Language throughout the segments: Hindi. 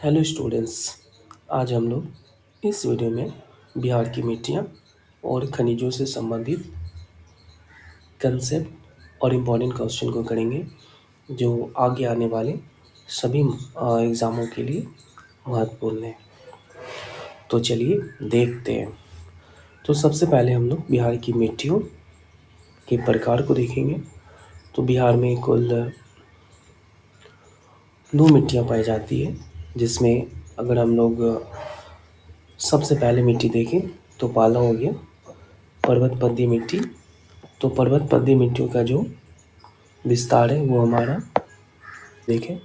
Hello students. आज हम लोग इस वीडियो में बिहार की मिट्टियाँ और खनिजों से संबंधित कंसेप्ट और इम्पोर्टेंट क्वेश्चन को करेंगे जो आगे आने वाले सभी एग्ज़ामों के लिए महत्वपूर्ण है। तो चलिए देखते हैं। तो सबसे पहले हम लोग बिहार की मिट्टियों के प्रकार को देखेंगे। तो बिहार में कुल 2 मिट्टियाँ पाई जाती है, जिसमें अगर हम लोग सबसे पहले मिट्टी देखें तो पहला हो गया पर्वत पद्दी मिट्टी। तो पर्वत पद्दी मिट्टियों का जो विस्तार है वो हमारा देखें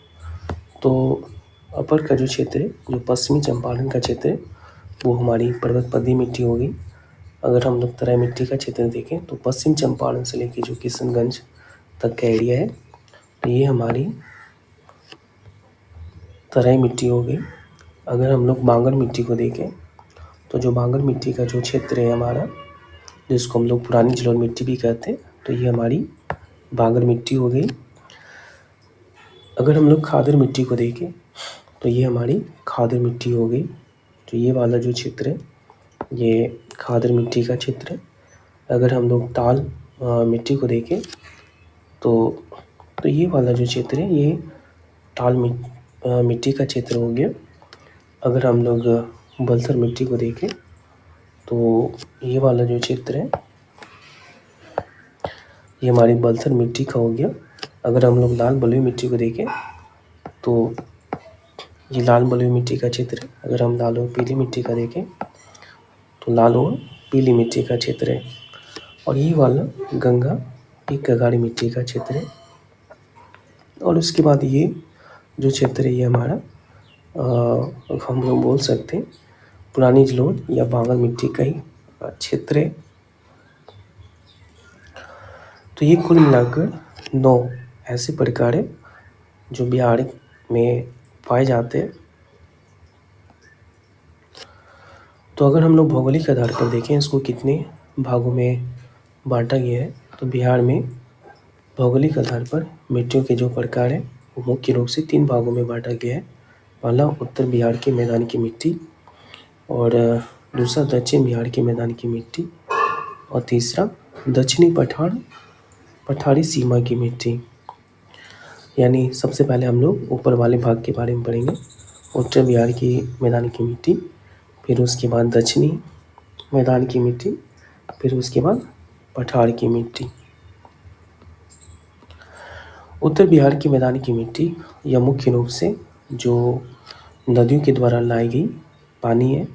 तो अपर का जो क्षेत्र है, जो पश्चिमी चंपारण का क्षेत्र है, वो हमारी पर्वत पद्दी मिट्टी होगी। अगर हम लोग तराई मिट्टी का क्षेत्र देखें तो पश्चिम चंपारण से लेकर जो किशनगंज तक का एरिया है, तो ये हमारी तराई मिट्टी होगी। अगर हम लोग बांगर मिट्टी को देखें तो जो बांगर मिट्टी का जो क्षेत्र है हमारा, जिसको हम लोग पुरानी जलोढ़ मिट्टी भी कहते हैं, तो ये हमारी बांगर मिट्टी हो गई। अगर हम लोग खादर मिट्टी को देखें तो ये हमारी खादर मिट्टी हो गई। तो ये वाला जो क्षेत्र है ये खादर मिट्टी का क्षेत्र है। अगर हम लोग ताल मिट्टी को देखें तो ये वाला जो क्षेत्र है ये ताल मिट्टी का क्षेत्र हो गया। अगर हम लोग बलथर मिट्टी को देखें तो ये वाला जो क्षेत्र है ये हमारी बलथर मिट्टी का हो गया। अगर हम लोग लाल बलुई मिट्टी को देखें तो ये लाल बलुई मिट्टी का क्षेत्र है। अगर हम लाल और पीली मिट्टी का देखें तो लाल और पीली मिट्टी का क्षेत्र है। और ये वाला गंगा एक गगाड़ी मिट्टी का क्षेत्र है। और उसके बाद ये जो क्षेत्र है ये हमारा हम लोग बोल सकते हैं पुरानी जलोढ़ या बांगर मिट्टी का ही क्षेत्र है। तो ये कुल मिलाकर 9 ऐसे प्रकार है जो बिहार में पाए जाते हैं। तो अगर हम लोग भौगोलिक आधार पर देखें इसको कितने भागों में बांटा गया है, तो बिहार में भौगोलिक आधार पर मिट्टियों के जो प्रकार है वो मुख्य रूप से 3 भागों में बांटा गया है। पहला उत्तर बिहार की मैदान की मिट्टी, और दूसरा दक्षिण बिहार की मैदान की मिट्टी, और तीसरा दक्षिणी पठारी सीमा की मिट्टी। यानी सबसे पहले हम लोग ऊपर वाले भाग के बारे में पढ़ेंगे, उत्तर बिहार की मैदान की मिट्टी, फिर उसके बाद दक्षिणी मैदान की मिट्टी, फिर उसके बाद पठार की मिट्टी। उत्तर बिहार की मैदान की मिट्टी यह मुख्य रूप से जो नदियों के द्वारा लाई गई पानी है,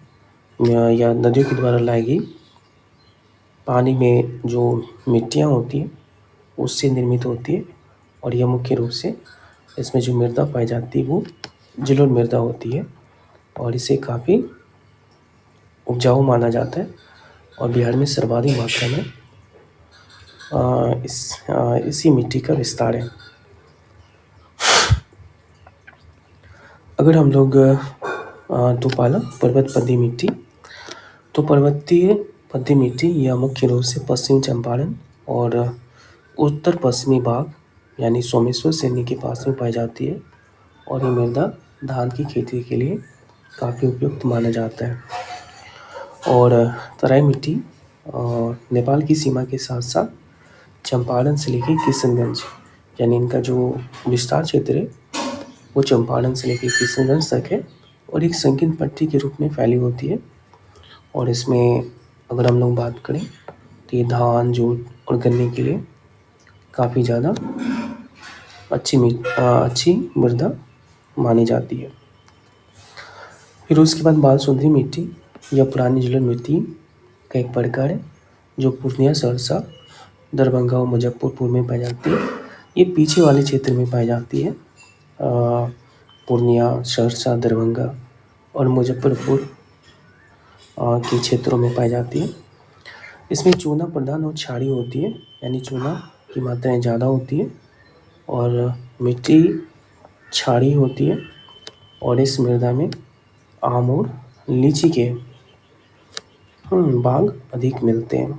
या नदियों के द्वारा लाई गई पानी में जो मिट्टियाँ होती हैं उससे निर्मित होती है। और यह मुख्य रूप से इसमें जो मृदा पाई जाती है वो जलोढ़ मृदा होती है, और इसे काफ़ी उपजाऊ माना जाता है। और बिहार में सर्वाधिक मात्रा में इसी मिट्टी का विस्तार है। अगर हम लोग तो पाला पर्वत पद्दी मिट्टी, तो पर्वतीय पद्दी मिट्टी यह मुख्य रूप से पश्चिम चंपारण और उत्तर पश्चिमी भाग यानी सोमेश्वर सैनी के पास में पाई जाती है। और ये मृदा धान की खेती के लिए काफ़ी उपयुक्त माना जाता है। और तराई मिट्टी नेपाल की सीमा के साथ साथ चंपारण से लेकर किशनगंज, यानी इनका जो विस्तार क्षेत्र है वो चंपारण से लेकर किशनगंज तक है, और एक संकीर्ण पट्टी के रूप में फैली होती है। और इसमें अगर हम लोग बात करें तो ये धान, जूट और गन्ने के लिए काफ़ी ज़्यादा अच्छी मृदा मानी जाती है। फिर उसके बाद बालसुंदरी मिट्टी या पुरानी जलोढ़ मिट्टी का एक प्रकार है जो पूर्णिया, सहरसा, दरभंगा और मुजफ्फरपुर में पाई जाती है। ये पीछे वाले क्षेत्र में पाई जाती है। पूर्णिया, सहरसा, दरभंगा और मुजफ्फरपुर के क्षेत्रों में पाई जाती है। इसमें चूना प्रधान और क्षारीय होती है, यानी चूना की मात्राएं ज़्यादा होती है और मिट्टी क्षारीय होती है। और इस मृदा में आम और लीची के बाग अधिक मिलते हैं।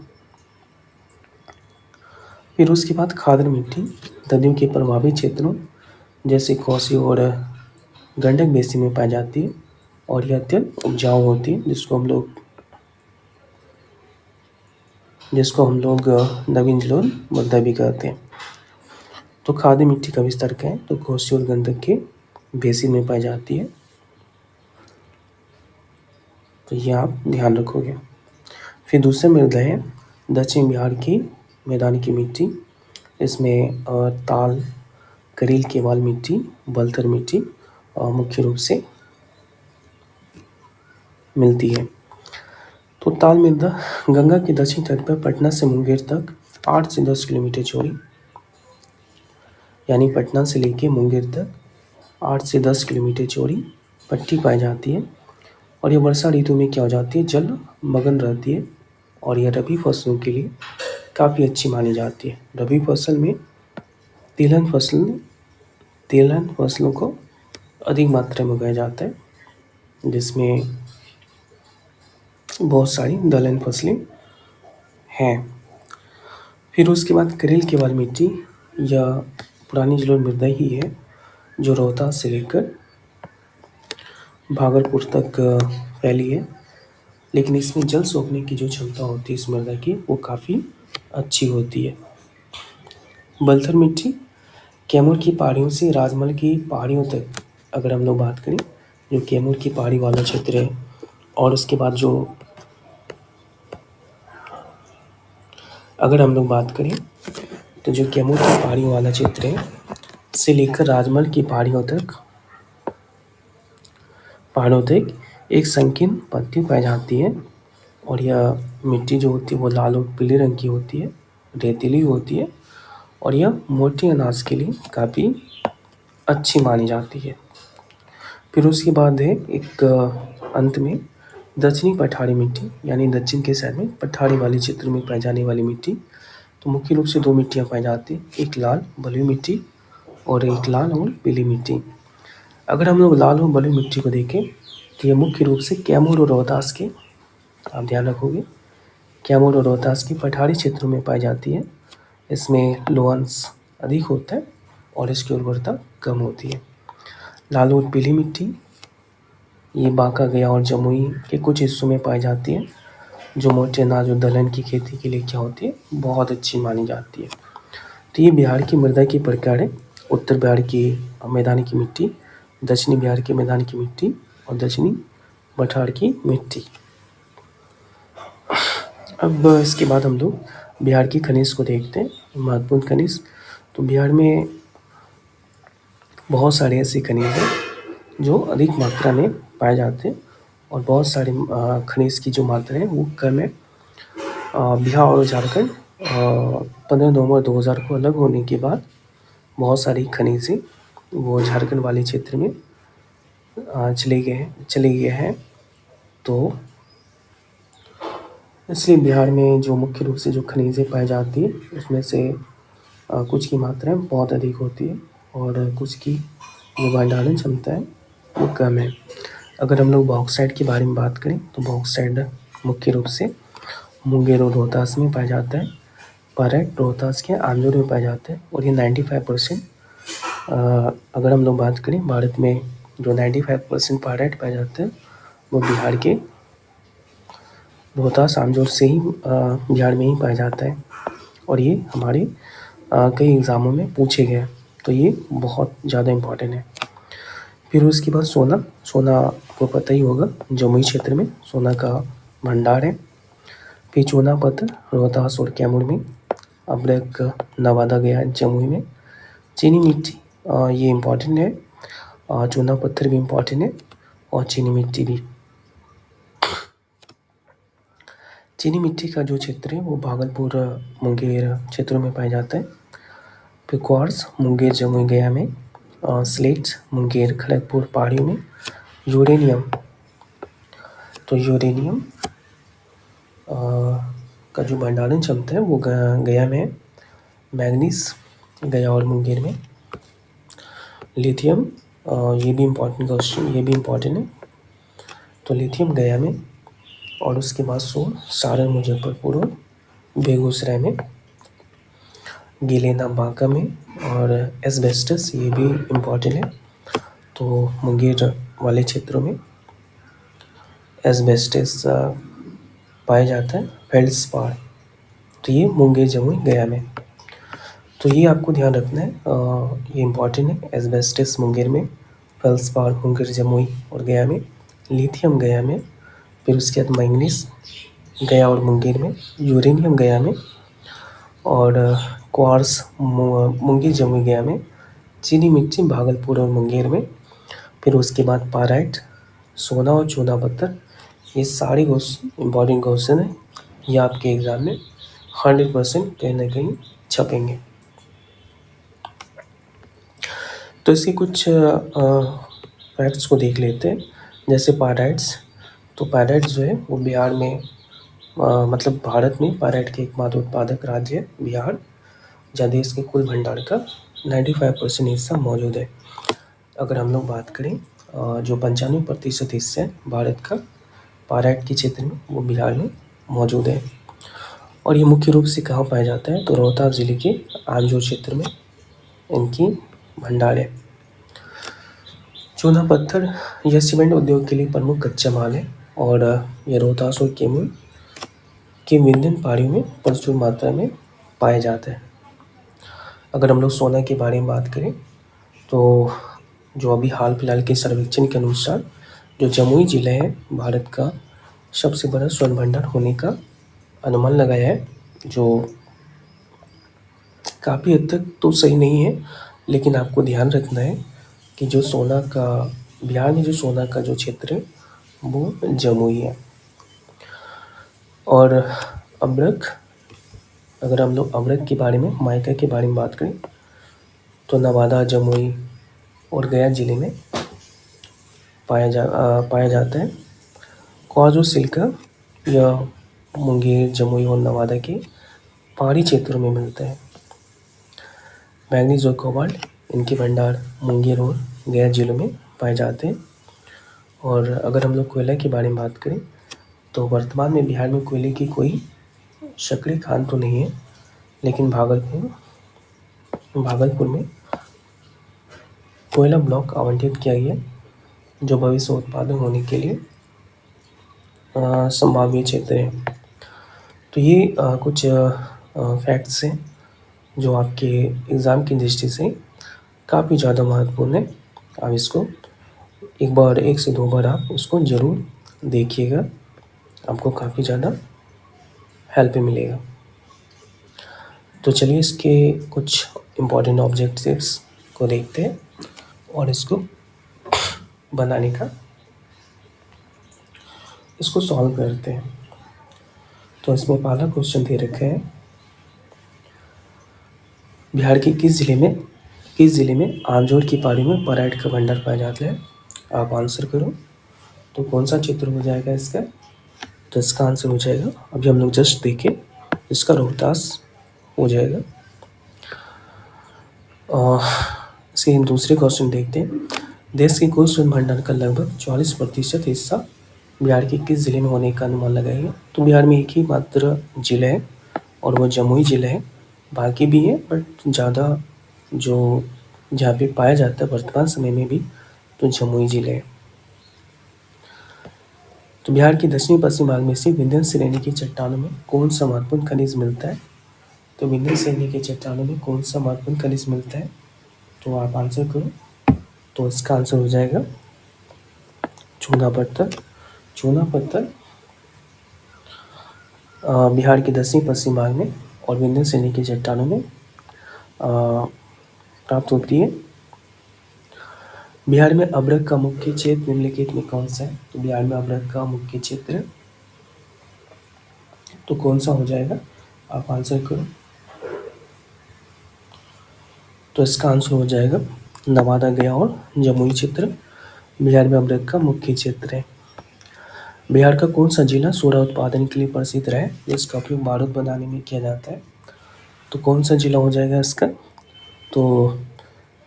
फिर उसके बाद खादर मिट्टी नदियों के प्रभावित क्षेत्रों जैसे कोसी और गंडक बेसिन में पाई जाती है और यह अत्यंत उपजाऊ होती है, जिसको हम लोग नवीन जलोढ़ मृदा भी कहते हैं। तो खादी मिट्टी का विस्तार क्या है, तो कोसी और गंडक के बेसिन में पाई जाती है, तो ये आप ध्यान रखोगे। फिर दूसरा मृदा है दक्षिण बिहार की मैदान की मिट्टी। इसमें ताल, करील, केवाल मिट्टी, बलथर मिट्टी मुख्य रूप से मिलती है। तो ताल मृदा गंगा के दक्षिण तट पर पटना से मुंगेर तक 8 से 10 किलोमीटर चौड़ी, यानी पटना से लेके मुंगेर तक 8 से 10 किलोमीटर चौड़ी पट्टी पाई जाती है और ये वर्षा ऋतु में क्या हो जाती है, जल मग्न रहती है और यह रबी फसलों के लिए काफ़ी अच्छी मानी जाती है। रबी फसल में तिलहन फसलों को अधिक मात्रा में उगाया जाता है, जिसमें बहुत सारी दलहन फसलें हैं। फिर उसके बाद करेल केवाल मिट्टी, यह पुरानी जलोढ़ मृदा ही है जो रोहतास से लेकर भागलपुर तक फैली है, लेकिन इसमें जल सोखने की जो क्षमता होती है इस मृदा की वो काफ़ी अच्छी होती है। बलथर मिट्टी कैमूर की पहाड़ियों से राजमहल की पहाड़ियों तक अगर हम लोग बात करें, जो कैमूर की पहाड़ी वाला क्षेत्र है, और उसके बाद अगर हम लोग बात करें तो जो कैमूर की पहाड़ियों वाला क्षेत्र है से लेकर राजमहल की पहाड़ियों तक एक संकीर्ण पट्टी पाई जाती है और यह मिट्टी जो होती है वो लाल और पीले रंग की होती है, रेतीली होती है और यह मोटे अनाज के लिए काफ़ी अच्छी मानी जाती है। फिर उसके बाद है एक अंत में दक्षिणी पठारी मिट्टी, यानी दक्षिण के साइड में पठारी वाले क्षेत्र में पाई जाने वाली मिट्टी। तो मुख्य रूप से 2 मिट्टियाँ पाई जाती हैं, एक लाल बलुई मिट्टी और एक लाल और पीली मिट्टी। अगर हम लोग लाल और बलुई मिट्टी को देखें तो ये मुख्य रूप से कैमूर और रोहतास के, आप ध्यान रखोगे, कैमूर और रोहतास की पठारी क्षेत्रों में पाई जाती है। इसमें लोहांश अधिक होता है और इसकी उर्वरता कम होती है। लाल और पीली मिट्टी ये बांका, गया और जमुई के कुछ हिस्सों में पाई जाती है, जो मोटे अनाज और दलहन की खेती के लिए क्या होती है, बहुत अच्छी मानी जाती है। तो ये बिहार की मृदा की प्रकार है। उत्तर बिहार की मैदानी की मिट्टी, दक्षिणी बिहार के मैदान की मिट्टी और दक्षिणी पठार की मिट्टी। अब इसके बाद हम लोग बिहार की खनिज को देखते हैं, महत्वपूर्ण खनिज। तो बिहार में बहुत सारे ऐसे खनिज हैं जो अधिक मात्रा में पाए जाते हैं और बहुत सारे खनिज की जो मात्रा है वो कम है। बिहार और झारखंड 15 नवंबर 2000 को अलग होने के बाद बहुत सारी खनिजें वो झारखंड वाले क्षेत्र में चले गए हैं। तो इसलिए बिहार में जो मुख्य रूप से जो खनिजें पाई जाती है उसमें से कुछ की मात्रा बहुत अधिक होती है और कुछ की जो भंडारण क्षमता है वो कम है। अगर हम लोग बॉक्साइट के बारे में बात करें तो बॉक्साइट मुख्य रूप से मुंगेर और रोहतास में पाया जाता है। पायराइट रोहतास के आंजोर में पाया जाता है और ये 95%, अगर हम लोग बात करें भारत में जो 95% पायराइट पाया जाता है वो बिहार के रोहतास आंजोर से ही बिहार में ही पाया जाता है और ये हमारे कई एग्ज़ामों में पूछे गए, तो ये बहुत ज़्यादा इम्पोर्टेंट है। फिर उसके बाद सोना आपको पता ही होगा, जमुई क्षेत्र में सोना का भंडार है। फिर चूना पत्थर रोहतास और कैमूर में, अब्रक, नवादा, गया, जमुई में। चीनी मिट्टी ये इम्पोर्टेंट है, चूना पत्थर भी इम्पोर्टेंट है और चीनी मिट्टी भी। चीनी मिट्टी का जो क्षेत्र है वो भागलपुर, मुंगेर क्षेत्रों में पाया जाता है। फिर क्वार्ट्ज मुंगेर, जमुई, गया में। स्लेट मुंगेर, खड़गपुर पहाड़ियों में। यूरेनियम, तो यूरेनियम का जो भंडारण क्षमता है वो गया में है। मैग्नीज गया और मुंगेर में। लिथियम, ये भी इम्पोर्टेंट क्वेश्चन, ये भी इम्पोर्टेंट है, तो लिथियम गया में। और उसके बाद सारण, मुजफ्फरपुर और बेगूसराय में। गिलेना बांका में और एस्बेस्टस ये भी इम्पोर्टेंट है, तो मुंगेर वाले क्षेत्रों में एस्बेस्टस पाया जाता है, फेल्ड्सपार। तो ये मुंगेर, जमुई, गया में। तो ये आपको ध्यान रखना है, ये इम्पॉर्टेंट है। एस्बेस्टस मुंगेर में, फेल्ड्सपार मुंगेर, जमुई और गया में, लिथियम गया में, फिर उसके बाद मैंगनीज गया और मुंगेर में, यूरेनियम गया में, और क्वार्ट्ज मुंगेर, जमुई, गया में, चीनी मिट्टी भागलपुर और मुंगेर में, फिर उसके बाद पाराइट, सोना और चूना पत्थर। ये सारे इम्पॉर्टेंट क्वेश्चन हैं, ये आपके एग्ज़ाम में 100% कहीं ना कहीं छपेंगे। तो इसके कुछ फैक्ट्स को देख लेते हैं। जैसे पाराइट्स, तो पाराइट्स जो है वो बिहार में मतलब भारत में पाराइट के एकमात्र उत्पादक राज्य है बिहार, जहाँ देश के कुल भंडार का 95% हिस्सा मौजूद है। अगर हम लोग बात करें जो 95% हिस्सा है भारत का पाराइट के क्षेत्र में, वो बिहार में मौजूद है। और ये मुख्य रूप से कहाँ पाया जाता है, तो रोहतास जिले के आंजोर क्षेत्र में इनकी भंडार है। चूना पत्थर यह सीमेंट उद्योग के लिए प्रमुख कच्चा माल है, और यह रोहतास और कैमूर की विंध्यन पहाड़ियों में प्रचुर मात्रा में पाया जाता है। अगर हम लोग सोना के बारे में बात करें, तो जो अभी हाल फिलहाल के सर्वेक्षण के अनुसार जो जमुई जिला है भारत का सबसे बड़ा स्वर्ण भंडार होने का अनुमान लगाया है, जो काफ़ी हद तक तो सही नहीं है, लेकिन आपको ध्यान रखना है कि जो सोना का बिहार में जो सोना का जो क्षेत्र है वो जमुई है। और अभ्रक, अगर हम लोग अभ्रक के बारे में, माइका के बारे में बात करें, तो नवादा, जमुई और गया जिले में पाया जाता है। क्वार्ट्ज और सिलिका यह मुंगेर, जमुई और नवादा के पहाड़ी क्षेत्रों में मिलता है। मैंगनीज और कोबाल्ट, इनके भंडार मुंगेर और गया जिलों में पाए जाते हैं। और अगर हम लोग कोयला के बारे में बात करें, तो वर्तमान में बिहार में कोयले की कोई सक्रिय खान तो नहीं है, लेकिन भागलपुर में कोयला ब्लॉक आवंटित किया गया, जो भविष्य उत्पादन होने के लिए संभाव्य क्षेत्र है। तो ये कुछ फैक्ट्स हैं जो आपके एग्ज़ाम की दृष्टि से काफ़ी ज़्यादा महत्वपूर्ण है। आप इसको एक से दो बार आप इसको ज़रूर देखिएगा, आपको काफ़ी ज़्यादा हेल्प मिलेगा। तो चलिए इसके कुछ इम्पोर्टेंट ऑब्जेक्टिव्स को देखते हैं और इसको बनाने का इसको सॉल्व करते हैं। तो इसमें पहला क्वेश्चन दे रखे हैं, बिहार के किस जिले में आंजोर की पहाड़ी में पराइट का भंडार पाया जाता है? आप आंसर करो। तो कौन सा क्षेत्र हो जाएगा इसका? तो इसका आंसर हो जाएगा, अभी हम लोग जस्ट देखें, इसका रोहतास हो जाएगा। इसके दूसरे क्वेश्चन देखते हैं, देश के कुल स्वर्ण भंडार का लगभग 44% हिस्सा बिहार के किस जिले में होने का अनुमान लगाएगा? तो बिहार में एक ही मात्र जिला है और वो जमुई जिला है, बाकी भी है बट ज़्यादा जो जहाँ पे पाया जाता है वर्तमान समय में भी, तो जमुई जिले है। तो बिहार के दक्षिणी पश्चिम भाग में से विंध्य श्रेणी की चट्टानों में कौन सा महत्वपूर्ण खनिज मिलता है? तो विंध्य श्रेणी की चट्टानों में कौन सा महत्वपूर्ण खनिज मिलता है? तो आप आंसर करो। तो इसका आंसर हो जाएगा चूना पत्थर। चूना पत्थर बिहार के दक्षिणी पश्चिम भाग में और विंध्य श्रेणी की चट्टानों में प्राप्त होती है। बिहार में अभ्रक का मुख्य क्षेत्र निम्नलिखित में कौन सा है? तो बिहार में अभ्रक का मुख्य क्षेत्र तो कौन सा हो जाएगा? आप आंसर करो। तो इसका आंसर हो जाएगा नवादा, गया और जमुई क्षेत्र बिहार में अभ्रक का मुख्य क्षेत्र है। बिहार का कौन सा जिला सोडा उत्पादन के लिए प्रसिद्ध है, जिसका उपयोग बारूद बनाने में किया जाता है? तो कौन सा जिला हो जाएगा इसका? तो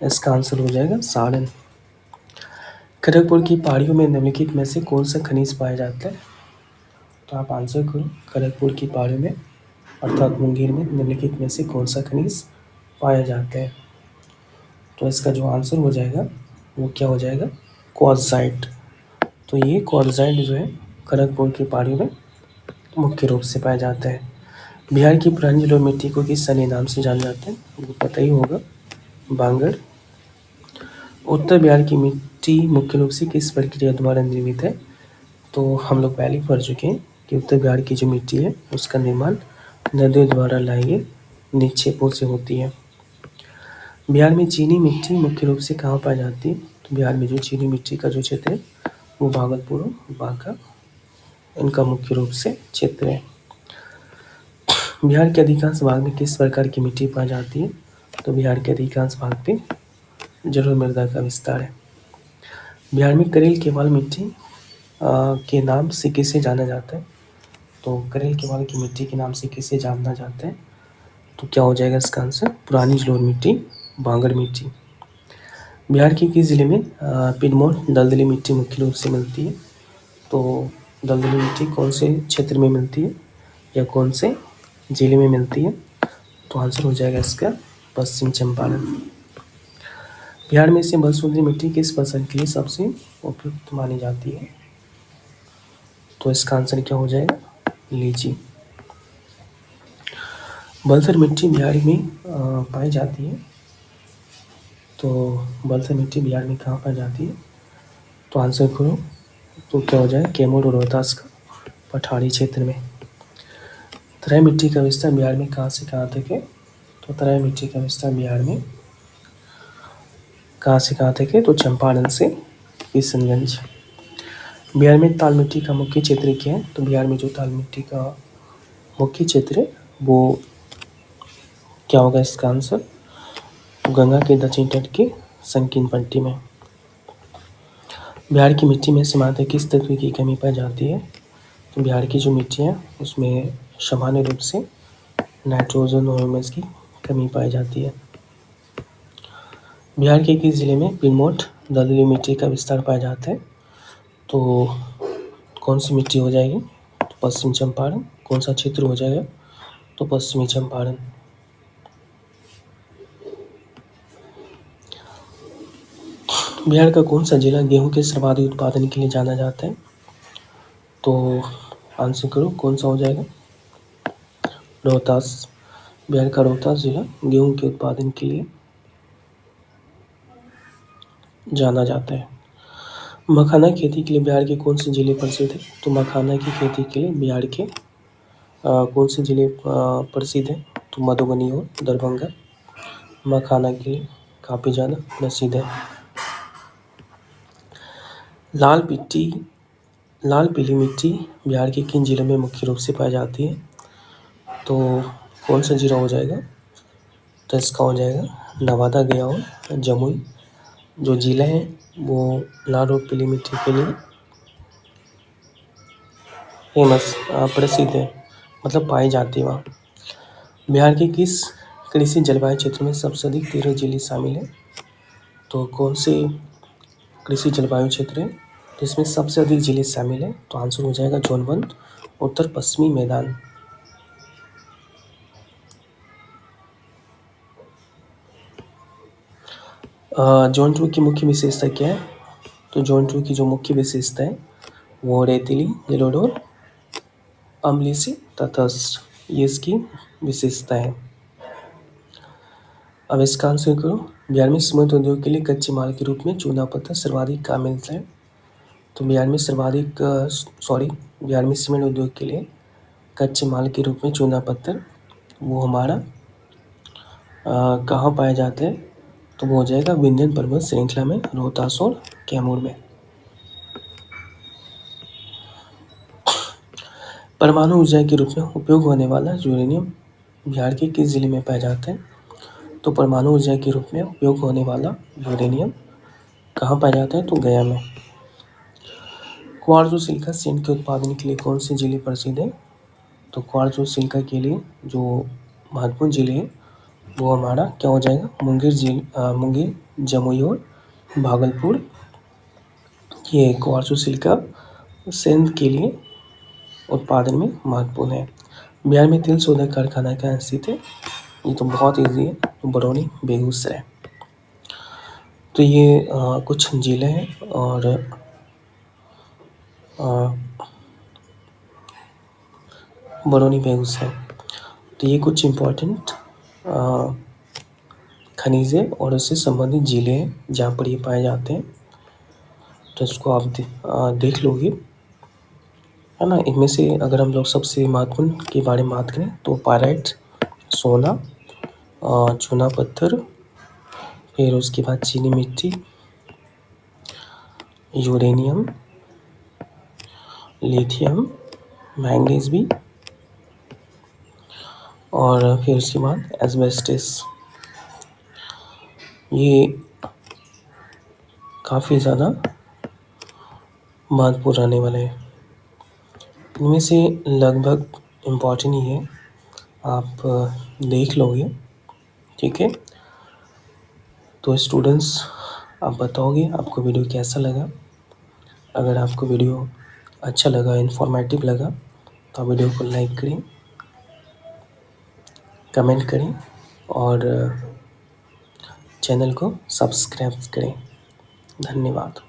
इसका आंसर हो जाएगा सारण। खड़गपुर की पहाड़ियों में निम्नलिखित में से कौन सा खनिज पाया जाता है? तो आप आंसर करो। खड़गपुर की पहाड़ियों में अर्थात मुंगेर में निम्नलिखित में से कौन सा खनिज पाया जाता है? तो इसका जो आंसर हो जाएगा वो क्या हो जाएगा, क्वार्टजाइट। तो ये क्वार्टजाइट जो है खड़गपुर की पहाड़ियों में मुख्य रूप से पाए जाते हैं। बिहार की पुरानी जलोढ़ मिट्टी को किस अन्य नाम से जाना जाता है, आपको पता ही होगा, बांगड़। उत्तर बिहार की मिट्टी मुख्य रूप से किस प्रक्रिया द्वारा निर्मित है, तो हम लोग पहले ही पढ़ चुके हैं कि उत्तर बिहार की जो मिट्टी है उसका निर्माण नदियों द्वारा लाई गई निक्षेपों से होती है। बिहार में चीनी मिट्टी मुख्य रूप से कहाँ पाई जाती है, तो बिहार में जो चीनी मिट्टी का जो क्षेत्र है वो भागलपुर और बांका इनका मुख्य रूप से क्षेत्र है। बिहार के अधिकांश भाग में किस प्रकार की मिट्टी पाई जाती है, तो बिहार के अधिकांश भाग पे जलोढ़ मृदा का विस्तार है। बिहार में करेल केवाल मिट्टी के नाम से किसे जाना जाता है, तो करेल केवाल की मिट्टी के नाम से किसे जाना जाता है, तो क्या हो जाएगा इसका आंसर, पुरानी जलोढ़ मिट्टी, बांगड़ मिट्टी। बिहार के किस जिले में पिडमोर दलदली मिट्टी मुख्य रूप से मिलती है, तो दलदली मिट्टी कौन से क्षेत्र में मिलती है या कौन से जिले में मिलती है, तो आंसर हो जाएगा इसका पश्चिम चंपारण। बिहार में से बलसुंदरी मिट्टी किस फसल के लिए सबसे उपयुक्त मानी जाती है, तो इसका आंसर क्या हो जाएगा, लीची। बलथर मिट्टी बिहार में पाई जाती है, तो बलथर मिट्टी बिहार में कहाँ पाई जाती है, तो आंसर करो, तो क्या हो जाएगा, कैमूर और रोहतास का पठारी क्षेत्र में। तराई मिट्टी का विस्तार बिहार में कहाँ से कहाँ तक है, तो तराई मिट्टी का विस्तार बिहार में कहाँ से कहाँ तक है, तो चंपारण से किशनगंज। बिहार में ताल मिट्टी का मुख्य क्षेत्र क्या है, तो बिहार में जो ताल मिट्टी का मुख्य क्षेत्र है वो क्या होगा इसका आंसर, गंगा के दक्षिण तट के संकीर्ण पट्टी में। बिहार की मिट्टी में सामान्यतः किस तत्व की कमी पाई जाती है, तो बिहार की जो मिट्टी है उसमें सामान्य रूप से नाइट्रोजन और ह्यूमस की कमी पाई जाती है। बिहार के किस जिले में पिडमोर्ट दलदली मिट्टी का विस्तार पाया जाता है, तो कौन सी मिट्टी हो जाएगी, तो पश्चिम चंपारण। कौन सा क्षेत्र हो जाएगा, तो पश्चिमी चंपारण। बिहार का कौन सा जिला गेहूं के सर्वाधिक उत्पादन के लिए जाना जाता है, तो आंसर करो, कौन सा हो जाएगा, रोहतास। बिहार का रोहतास जिला गेहूं के उत्पादन के लिए जाना जाता है। मखाना की खेती के लिए बिहार के कौन से जिले प्रसिद्ध है, तो मखाना की खेती के लिए बिहार के कौन से जिले प्रसिद्ध है, तो मधुबनी और दरभंगा मखाना के लिए काफ़ी ज़्यादा प्रसिद्ध है। लाल पीली मिट्टी बिहार के किन जिलों में मुख्य रूप से पाई जाती है, तो कौन सा जिला हो जाएगा, तो इसका हो जाएगा नवादा, गया और जमुई जो जिले हैं वो लाल और पीली मिट्टी के लिए फेमस प्रसिद्ध है, मतलब पाई जाती है वहाँ। बिहार के किस कृषि जलवायु क्षेत्र में सबसे अधिक 13 जिले शामिल हैं, तो कौन से कृषि जलवायु क्षेत्र है जिसमें सबसे अधिक जिले शामिल हैं, तो आंसर हो जाएगा जोनबंद उत्तर पश्चिमी मैदान। जोन 2 की मुख्य विशेषता क्या है, तो जोन 2 की जो मुख्य विशेषता है वो रेतीली जलोढ़ और अम्लीय से तटस्थ, ये इसकी विशेषता है। अब इसका आंसर करो, बिहार में सीमेंट उद्योग के लिए कच्चे माल के रूप में चूना पत्थर सर्वाधिक कहाँ मिलता है, तो बिहार में सीमेंट उद्योग के लिए कच्चे माल के रूप में चूना पत्थर वो हमारा कहाँ पाया जाता है, तो वो हो जाएगा विंध्य पर्वत श्रृंखला में, रोहतास और कैमूर में। परमाणु ऊर्जा के रूप में उपयोग होने वाला यूरेनियम बिहार के किस जिले में पाया जाता है, तो परमाणु ऊर्जा के रूप में उपयोग होने वाला यूरेनियम कहाँ पाया जाता है, तो गया में। क्वार्ट्ज और सिलिका सेंट के उत्पादन के लिए कौन से जिले प्रसिद्ध है, तो क्वार्ट्ज और सिलिका के लिए जो महत्वपूर्ण जिले हैं वो हमारा क्या हो जाएगा, मुंगेर, जमुई और भागलपुर। ये क्वार्ट्ज और सिलिका सेंट के लिए उत्पादन में महत्वपूर्ण है। बिहार में तेल शोधक कारखाना कहाँ स्थित है, ये तो बहुत ईजी है, तो बरौनी बेगूसराय। तो ये कुछ ज़िले हैं और बरौनी, बेगूसराय। तो ये कुछ इम्पोर्टेंट खनिजें और उससे संबंधित ज़िले हैं जहाँ पर ये पाए जाते हैं। तो इसको आप देख लोगे, है ना। इनमें से अगर हम लोग सबसे महत्वपूर्ण के बारे में बात करें तो पायराइट, सोना, चूना पत्थर, फिर उसके बाद चीनी मिट्टी, यूरेनियम, लिथियम, मैंगनीज भी, और फिर उसके बाद एस्बेस्टस। ये काफ़ी ज़्यादा महत्वपूर्ण रहने वाले हैं। इनमें से लगभग इम्पॉर्टेंट ही है, आप देख लोगे, ठीक है। तो स्टूडेंट्स, आप बताओगे आपको वीडियो कैसा लगा। अगर आपको वीडियो अच्छा लगा, इन्फॉर्मेटिव लगा, तो आप वीडियो को लाइक करें, कमेंट करें और चैनल को सब्सक्राइब करें। धन्यवाद।